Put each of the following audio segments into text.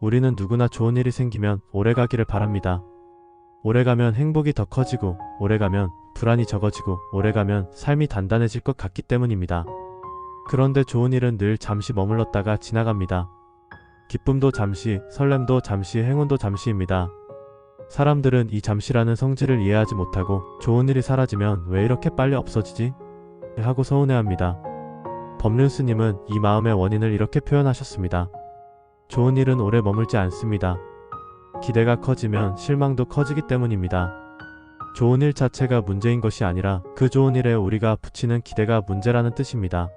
우리는 누구나 좋은 일이 생기면 오래가기를 바랍니다. 오래가면 행복이 더 커지고, 오래가면 불안이 적어지고, 오래가면 삶이 단단해질 것 같기 때문입니다. 그런데 좋은 일은 늘 잠시 머물렀다가 지나갑니다. 기쁨도 잠시, 설렘도 잠시, 행운도 잠시입니다. 사람들은 이 잠시라는 성질을 이해하지 못하고 좋은 일이 사라지면 왜 이렇게 빨리 없어지지? 하고 서운해합니다. 법륜 스님은 이 마음의 원인을 이렇게 표현하셨습니다. 좋은 일은 오래 머물지 않습니다. 기대가 커지면 실망도 커지기 때문입니다. 좋은 일 자체가 문제인 것이 아니라 그 좋은 일에 우리가 붙이는 기대가 문제라는 뜻입니다.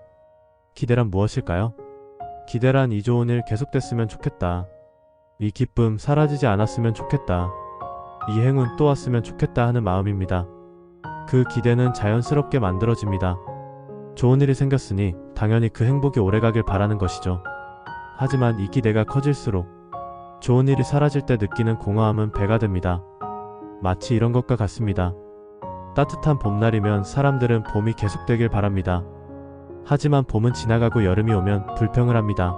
기대란 무엇일까요? 기대란 이 좋은 일 계속됐으면 좋겠다. 이 기쁨 사라지지 않았으면 좋겠다. 이 행운 또 왔으면 좋겠다 하는 마음입니다. 그 기대는 자연스럽게 만들어집니다. 좋은 일이 생겼으니 당연히 그 행복이 오래가길 바라는 것이죠. 하지만 이 기대가 커질수록 좋은 일이 사라질 때 느끼는 공허함은 배가 됩니다. 마치 이런 것과 같습니다. 따뜻한 봄날이면 사람들은 봄이 계속되길 바랍니다. 하지만 봄은 지나가고 여름이 오면 불평을 합니다.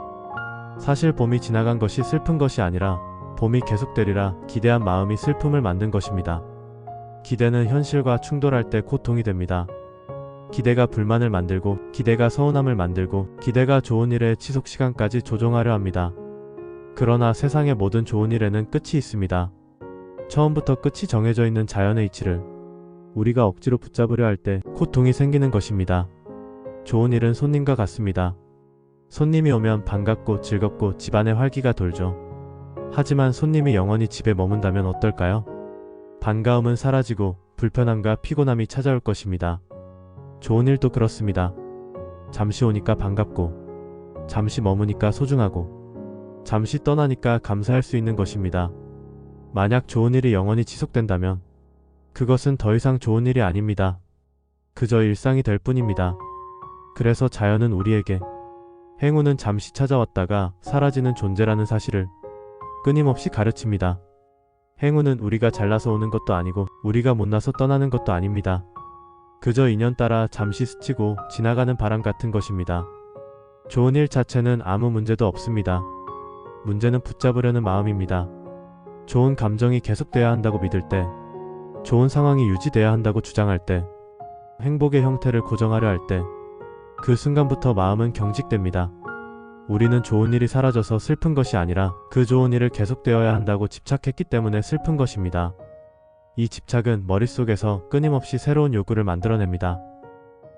사실 봄이 지나간 것이 슬픈 것이 아니라 봄이 계속되리라 기대한 마음이 슬픔을 만든 것입니다. 기대는 현실과 충돌할 때 고통이 됩니다. 기대가 불만을 만들고, 기대가 서운함을 만들고, 기대가 좋은 일의 지속 시간까지 조종하려 합니다. 그러나 세상의 모든 좋은 일에는 끝이 있습니다. 처음부터 끝이 정해져 있는 자연의 이치를 우리가 억지로 붙잡으려 할 때 고통이 생기는 것입니다. 좋은 일은 손님과 같습니다. 손님이 오면 반갑고 즐겁고 집안에 활기가 돌죠. 하지만 손님이 영원히 집에 머문다면 어떨까요? 반가움은 사라지고 불편함과 피곤함이 찾아올 것입니다. 좋은 일도 그렇습니다. 잠시 오니까 반갑고, 잠시 머무니까 소중하고, 잠시 떠나니까 감사할 수 있는 것입니다. 만약 좋은 일이 영원히 지속된다면 그것은 더 이상 좋은 일이 아닙니다. 그저 일상이 될 뿐입니다. 그래서 자연은 우리에게 행운은 잠시 찾아왔다가 사라지는 존재라는 사실을 끊임없이 가르칩니다. 행운은 우리가 잘나서 오는 것도 아니고 우리가 못나서 떠나는 것도 아닙니다. 그저 인연 따라 잠시 스치고 지나가는 바람 같은 것입니다. 좋은 일 자체는 아무 문제도 없습니다. 문제는 붙잡으려는 마음입니다. 좋은 감정이 계속돼야 한다고 믿을 때, 좋은 상황이 유지돼야 한다고 주장할 때, 행복의 형태를 고정하려 할 때, 그 순간부터 마음은 경직됩니다. 우리는 좋은 일이 사라져서 슬픈 것이 아니라 그 좋은 일을 계속되어야 한다고 집착했기 때문에 슬픈 것입니다. 이 집착은 머릿속에서 끊임없이 새로운 요구를 만들어냅니다.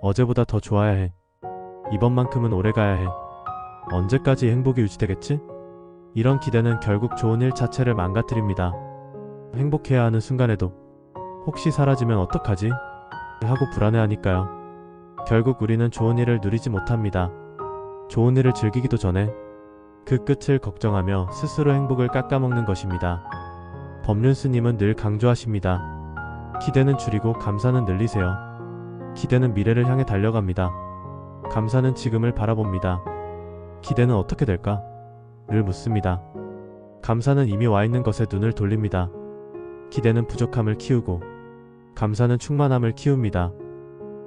어제보다 더 좋아야 해. 이번만큼은 오래 가야 해. 언제까지 행복이 유지되겠지? 이런 기대는 결국 좋은 일 자체를 망가뜨립니다. 행복해야 하는 순간에도 혹시 사라지면 어떡하지? 하고 불안해하니까요. 결국 우리는 좋은 일을 누리지 못합니다. 좋은 일을 즐기기도 전에 그 끝을 걱정하며 스스로 행복을 깎아먹는 것입니다. 법륜 스님은 늘 강조하십니다. 기대는 줄이고 감사는 늘리세요. 기대는 미래를 향해 달려갑니다. 감사는 지금을 바라봅니다. 기대는 어떻게 될까? 를 묻습니다. 감사는 이미 와 있는 것에 눈을 돌립니다. 기대는 부족함을 키우고, 감사는 충만함을 키웁니다.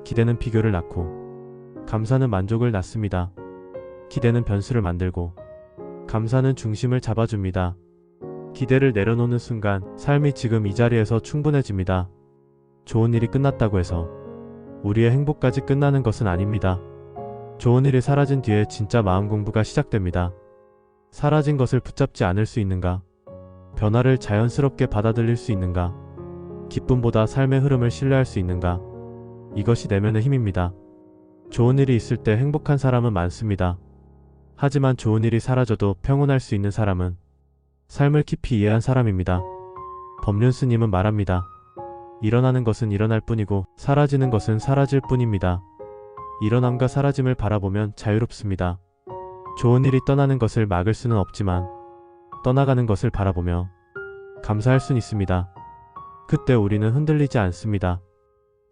기대는 비교를 낳고, 감사는 만족을 낳습니다. 기대는 변수를 만들고, 감사는 중심을 잡아줍니다. 기대를 내려놓는 순간 삶이 지금 이 자리에서 충분해집니다. 좋은 일이 끝났다고 해서 우리의 행복까지 끝나는 것은 아닙니다. 좋은 일이 사라진 뒤에 진짜 마음 공부가 시작됩니다. 사라진 것을 붙잡지 않을 수 있는가? 변화를 자연스럽게 받아들일 수 있는가? 기쁨보다 삶의 흐름을 신뢰할 수 있는가? 이것이 내면의 힘입니다. 좋은 일이 있을 때 행복한 사람은 많습니다. 하지만 좋은 일이 사라져도 평온할 수 있는 사람은 삶을 깊이 이해한 사람입니다. 법륜 스님은 말합니다. 일어나는 것은 일어날 뿐이고 사라지는 것은 사라질 뿐입니다. 일어남과 사라짐을 바라보면 자유롭습니다. 좋은 일이 떠나는 것을 막을 수는 없지만 떠나가는 것을 바라보며 감사할 수는 있습니다. 그때 우리는 흔들리지 않습니다.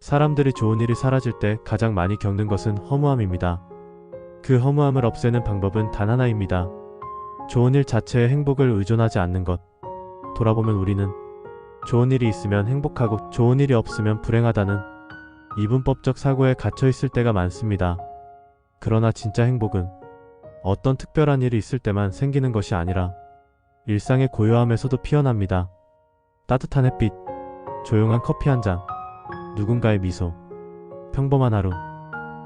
사람들이 좋은 일이 사라질 때 가장 많이 겪는 것은 허무함입니다. 그 허무함을 없애는 방법은 단 하나입니다. 좋은 일 자체에 행복을 의존하지 않는 것. 돌아보면 우리는 좋은 일이 있으면 행복하고 좋은 일이 없으면 불행하다는 이분법적 사고에 갇혀 있을 때가 많습니다. 그러나 진짜 행복은 어떤 특별한 일이 있을 때만 생기는 것이 아니라 일상의 고요함에서도 피어납니다. 따뜻한 햇빛, 조용한 커피 한 잔, 누군가의 미소, 평범한 하루,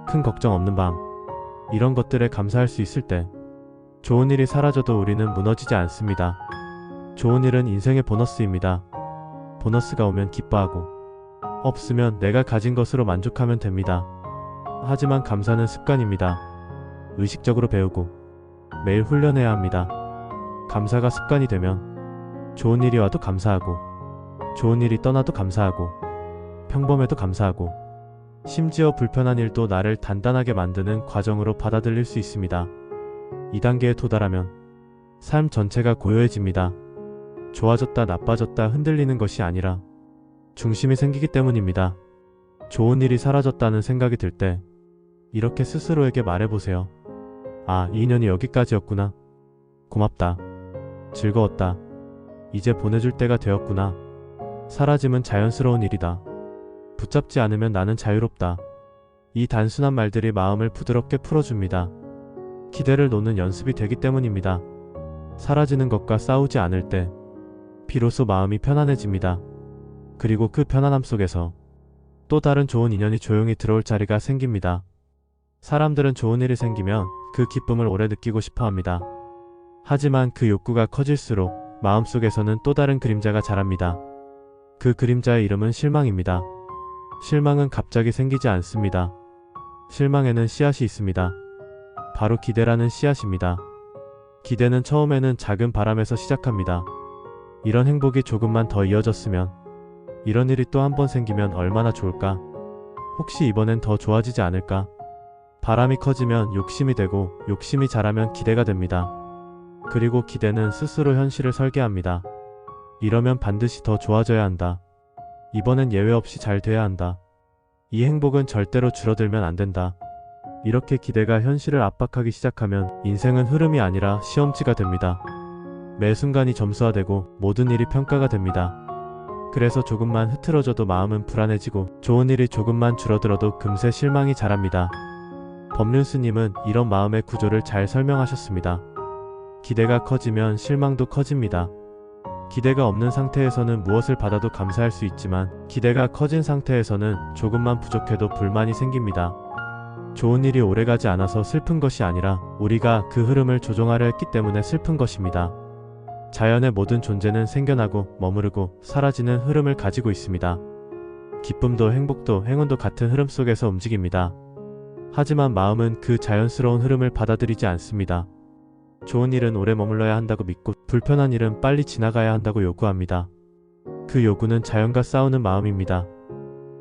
큰 걱정 없는 밤. 이런 것들에 감사할 수 있을 때 좋은 일이 사라져도 우리는 무너지지 않습니다. 좋은 일은 인생의 보너스입니다. 보너스가 오면 기뻐하고 없으면 내가 가진 것으로 만족하면 됩니다. 하지만 감사는 습관입니다. 의식적으로 배우고 매일 훈련해야 합니다. 감사가 습관이 되면 좋은 일이 와도 감사하고 좋은 일이 떠나도 감사하고 평범해도 감사하고 심지어 불편한 일도 나를 단단하게 만드는 과정으로 받아들일 수 있습니다. 이 단계에 도달하면 삶 전체가 고요해집니다. 좋아졌다 나빠졌다 흔들리는 것이 아니라 중심이 생기기 때문입니다. 좋은 일이 사라졌다는 생각이 들 때 이렇게 스스로에게 말해보세요. 아, 이 인연이 여기까지였구나. 고맙다. 즐거웠다. 이제 보내줄 때가 되었구나. 사라짐은 자연스러운 일이다. 붙잡지 않으면 나는 자유롭다. 이 단순한 말들이 마음을 부드럽게 풀어줍니다. 기대를 놓는 연습이 되기 때문입니다. 사라지는 것과 싸우지 않을 때 비로소 마음이 편안해집니다. 그리고 그 편안함 속에서 또 다른 좋은 인연이 조용히 들어올 자리가 생깁니다. 사람들은 좋은 일이 생기면 그 기쁨을 오래 느끼고 싶어 합니다. 하지만 그 욕구가 커질수록 마음속에서는 또 다른 그림자가 자랍니다. 그 그림자의 이름은 실망입니다. 실망은 갑자기 생기지 않습니다. 실망에는 씨앗이 있습니다. 바로 기대라는 씨앗입니다. 기대는 처음에는 작은 바람에서 시작합니다. 이런 행복이 조금만 더 이어졌으면, 이런 일이 또 한 번 생기면 얼마나 좋을까? 혹시 이번엔 더 좋아지지 않을까? 바람이 커지면 욕심이 되고, 욕심이 자라면 기대가 됩니다. 그리고 기대는 스스로 현실을 설계합니다. 이러면 반드시 더 좋아져야 한다. 이번엔 예외 없이 잘 돼야 한다. 이 행복은 절대로 줄어들면 안 된다. 이렇게 기대가 현실을 압박하기 시작하면 인생은 흐름이 아니라 시험지가 됩니다. 매 순간이 점수화되고 모든 일이 평가가 됩니다. 그래서 조금만 흐트러져도 마음은 불안해지고 좋은 일이 조금만 줄어들어도 금세 실망이 자랍니다. 법륜스님은 이런 마음의 구조를 잘 설명하셨습니다. 기대가 커지면 실망도 커집니다. 기대가 없는 상태에서는 무엇을 받아도 감사할 수 있지만 기대가 커진 상태에서는 조금만 부족해도 불만이 생깁니다. 좋은 일이 오래가지 않아서 슬픈 것이 아니라 우리가 그 흐름을 조종하려 했기 때문에 슬픈 것입니다. 자연의 모든 존재는 생겨나고 머무르고 사라지는 흐름을 가지고 있습니다. 기쁨도 행복도 행운도 같은 흐름 속에서 움직입니다. 하지만 마음은 그 자연스러운 흐름을 받아들이지 않습니다. 좋은 일은 오래 머물러야 한다고 믿고 불편한 일은 빨리 지나가야 한다고 요구합니다. 그 요구는 자연과 싸우는 마음입니다.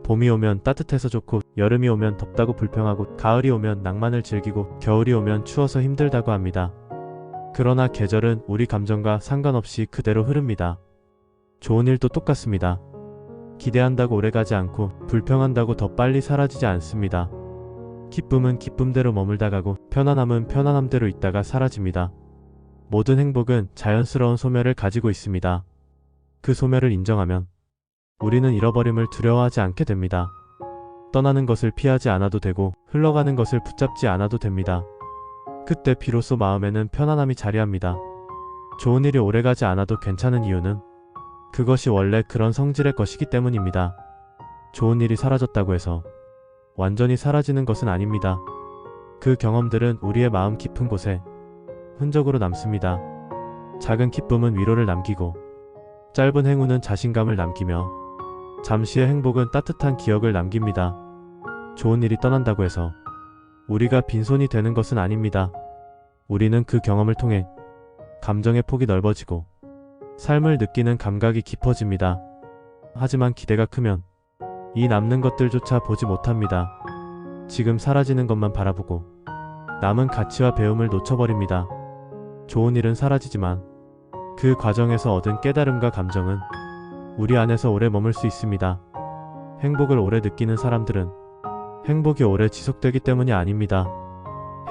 봄이 오면 따뜻해서 좋고, 여름이 오면 덥다고 불평하고, 가을이 오면 낭만을 즐기고, 겨울이 오면 추워서 힘들다고 합니다. 그러나 계절은 우리 감정과 상관없이 그대로 흐릅니다. 좋은 일도 똑같습니다. 기대한다고 오래가지 않고 불평한다고 더 빨리 사라지지 않습니다. 기쁨은 기쁨대로 머물다 가고 편안함은 편안함대로 있다가 사라집니다. 모든 행복은 자연스러운 소멸을 가지고 있습니다. 그 소멸을 인정하면 우리는 잃어버림을 두려워하지 않게 됩니다. 떠나는 것을 피하지 않아도 되고 흘러가는 것을 붙잡지 않아도 됩니다. 그때 비로소 마음에는 편안함이 자리합니다. 좋은 일이 오래가지 않아도 괜찮은 이유는 그것이 원래 그런 성질의 것이기 때문입니다. 좋은 일이 사라졌다고 해서 완전히 사라지는 것은 아닙니다. 그 경험들은 우리의 마음 깊은 곳에 흔적으로 남습니다. 작은 기쁨은 위로를 남기고 짧은 행운은 자신감을 남기며 잠시의 행복은 따뜻한 기억을 남깁니다. 좋은 일이 떠난다고 해서 우리가 빈손이 되는 것은 아닙니다. 우리는 그 경험을 통해 감정의 폭이 넓어지고 삶을 느끼는 감각이 깊어집니다. 하지만 기대가 크면 이 남는 것들조차 보지 못합니다. 지금 사라지는 것만 바라보고 남은 가치와 배움을 놓쳐버립니다. 좋은 일은 사라지지만 그 과정에서 얻은 깨달음과 감정은 우리 안에서 오래 머물 수 있습니다. 행복을 오래 느끼는 사람들은 행복이 오래 지속되기 때문이 아닙니다.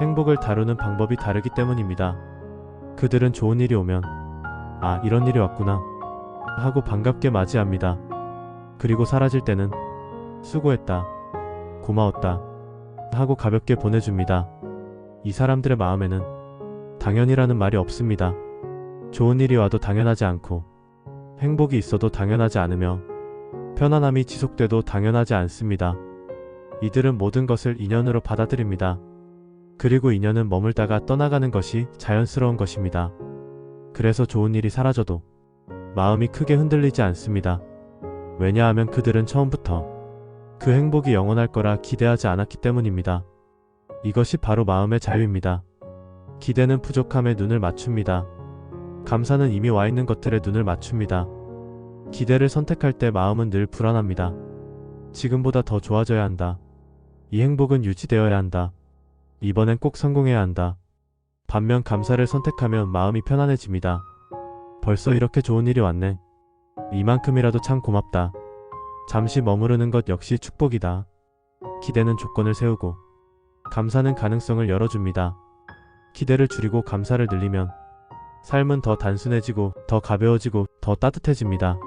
행복을 다루는 방법이 다르기 때문입니다. 그들은 좋은 일이 오면 아, 이런 일이 왔구나 하고 반갑게 맞이합니다. 그리고 사라질 때는 수고했다, 고마웠다 하고 가볍게 보내줍니다. 이 사람들의 마음에는 당연이라는 말이 없습니다. 좋은 일이 와도 당연하지 않고 행복이 있어도 당연하지 않으며 편안함이 지속돼도 당연하지 않습니다. 이들은 모든 것을 인연으로 받아들입니다. 그리고 인연은 머물다가 떠나가는 것이 자연스러운 것입니다. 그래서 좋은 일이 사라져도 마음이 크게 흔들리지 않습니다. 왜냐하면 그들은 처음부터 그 행복이 영원할 거라 기대하지 않았기 때문입니다. 이것이 바로 마음의 자유입니다. 기대는 부족함에 눈을 맞춥니다. 감사는 이미 와 있는 것들에 눈을 맞춥니다. 기대를 선택할 때 마음은 늘 불안합니다. 지금보다 더 좋아져야 한다. 이 행복은 유지되어야 한다. 이번엔 꼭 성공해야 한다. 반면 감사를 선택하면 마음이 편안해집니다. 벌써 이렇게 좋은 일이 왔네. 이만큼이라도 참 고맙다. 잠시 머무르는 것 역시 축복이다. 기대는 조건을 세우고 감사는 가능성을 열어줍니다. 기대를 줄이고 감사를 늘리면 삶은 더 단순해지고 더 가벼워지고 더 따뜻해집니다.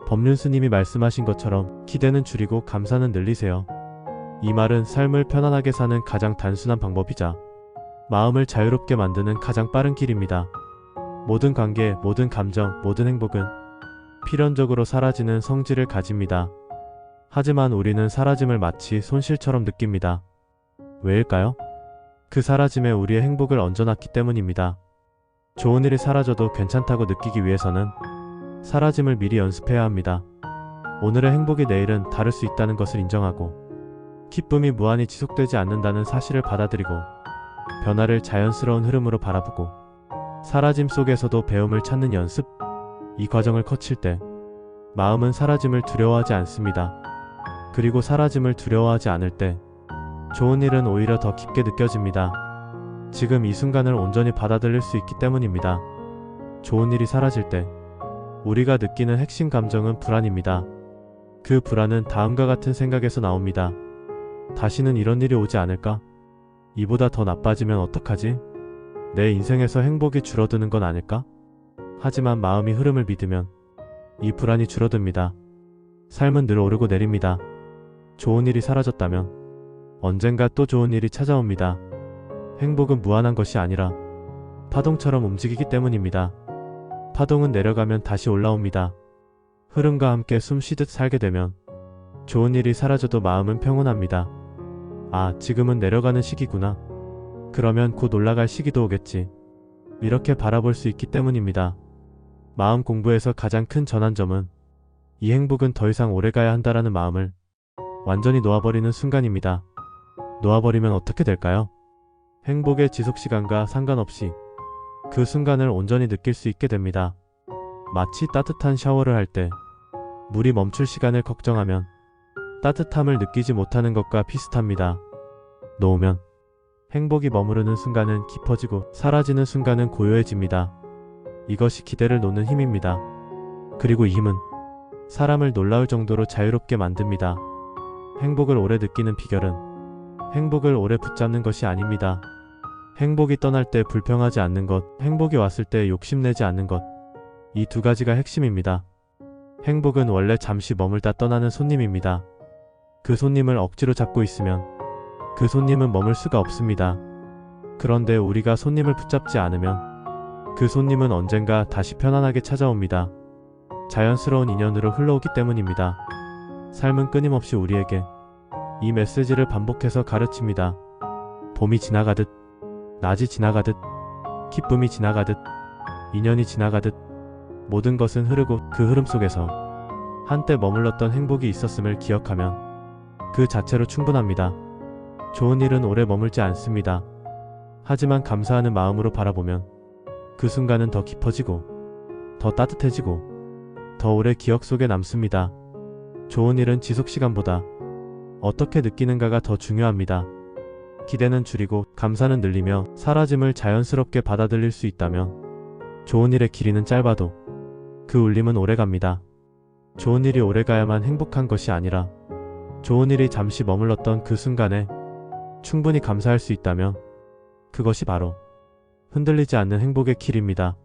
법륜 스님이 말씀하신 것처럼 기대는 줄이고 감사는 늘리세요. 이 말은 삶을 편안하게 사는 가장 단순한 방법이자 마음을 자유롭게 만드는 가장 빠른 길입니다. 모든 관계, 모든 감정, 모든 행복은 필연적으로 사라지는 성질을 가집니다. 하지만 우리는 사라짐을 마치 손실처럼 느낍니다. 왜일까요? 그 사라짐에 우리의 행복을 얹어놨기 때문입니다. 좋은 일이 사라져도 괜찮다고 느끼기 위해서는 사라짐을 미리 연습해야 합니다. 오늘의 행복이 내일은 다를 수 있다는 것을 인정하고 기쁨이 무한히 지속되지 않는다는 사실을 받아들이고 변화를 자연스러운 흐름으로 바라보고 사라짐 속에서도 배움을 찾는 연습, 이 과정을 거칠 때 마음은 사라짐을 두려워하지 않습니다. 그리고 사라짐을 두려워하지 않을 때 좋은 일은 오히려 더 깊게 느껴집니다. 지금 이 순간을 온전히 받아들일 수 있기 때문입니다. 좋은 일이 사라질 때 우리가 느끼는 핵심 감정은 불안입니다. 그 불안은 다음과 같은 생각에서 나옵니다. 다시는 이런 일이 오지 않을까? 이보다 더 나빠지면 어떡하지? 내 인생에서 행복이 줄어드는 건 아닐까? 하지만 마음이 흐름을 믿으면 이 불안이 줄어듭니다. 삶은 늘 오르고 내립니다. 좋은 일이 사라졌다면 언젠가 또 좋은 일이 찾아옵니다. 행복은 무한한 것이 아니라 파동처럼 움직이기 때문입니다. 파동은 내려가면 다시 올라옵니다. 흐름과 함께 숨 쉬듯 살게 되면 좋은 일이 사라져도 마음은 평온합니다. 아, 지금은 내려가는 시기구나. 그러면 곧 올라갈 시기도 오겠지. 이렇게 바라볼 수 있기 때문입니다. 마음 공부에서 가장 큰 전환점은 이 행복은 더 이상 오래가야 한다라는 마음을 완전히 놓아버리는 순간입니다. 놓아버리면 어떻게 될까요? 행복의 지속시간과 상관없이 그 순간을 온전히 느낄 수 있게 됩니다. 마치 따뜻한 샤워를 할 때 물이 멈출 시간을 걱정하면 따뜻함을 느끼지 못하는 것과 비슷합니다. 놓으면 행복이 머무르는 순간은 깊어지고 사라지는 순간은 고요해집니다. 이것이 기대를 놓는 힘입니다. 그리고 이 힘은 사람을 놀라울 정도로 자유롭게 만듭니다. 행복을 오래 느끼는 비결은 행복을 오래 붙잡는 것이 아닙니다. 행복이 떠날 때 불평하지 않는 것, 행복이 왔을 때 욕심내지 않는 것, 이 두 가지가 핵심입니다. 행복은 원래 잠시 머물다 떠나는 손님입니다. 그 손님을 억지로 잡고 있으면 그 손님은 머물 수가 없습니다. 그런데 우리가 손님을 붙잡지 않으면 그 손님은 언젠가 다시 편안하게 찾아옵니다. 자연스러운 인연으로 흘러오기 때문입니다. 삶은 끊임없이 우리에게 이 메시지를 반복해서 가르칩니다. 봄이 지나가듯, 낮이 지나가듯, 기쁨이 지나가듯, 인연이 지나가듯 모든 것은 흐르고 그 흐름 속에서 한때 머물렀던 행복이 있었음을 기억하면 그 자체로 충분합니다. 좋은 일은 오래 머물지 않습니다. 하지만 감사하는 마음으로 바라보면 그 순간은 더 깊어지고 더 따뜻해지고 더 오래 기억 속에 남습니다. 좋은 일은 지속시간보다 어떻게 느끼는가가 더 중요합니다. 기대는 줄이고 감사는 늘리며 사라짐을 자연스럽게 받아들일 수 있다면 좋은 일의 길이는 짧아도 그 울림은 오래갑니다. 좋은 일이 오래가야만 행복한 것이 아니라 좋은 일이 잠시 머물렀던 그 순간에 충분히 감사할 수 있다면 그것이 바로 흔들리지 않는 행복의 길입니다.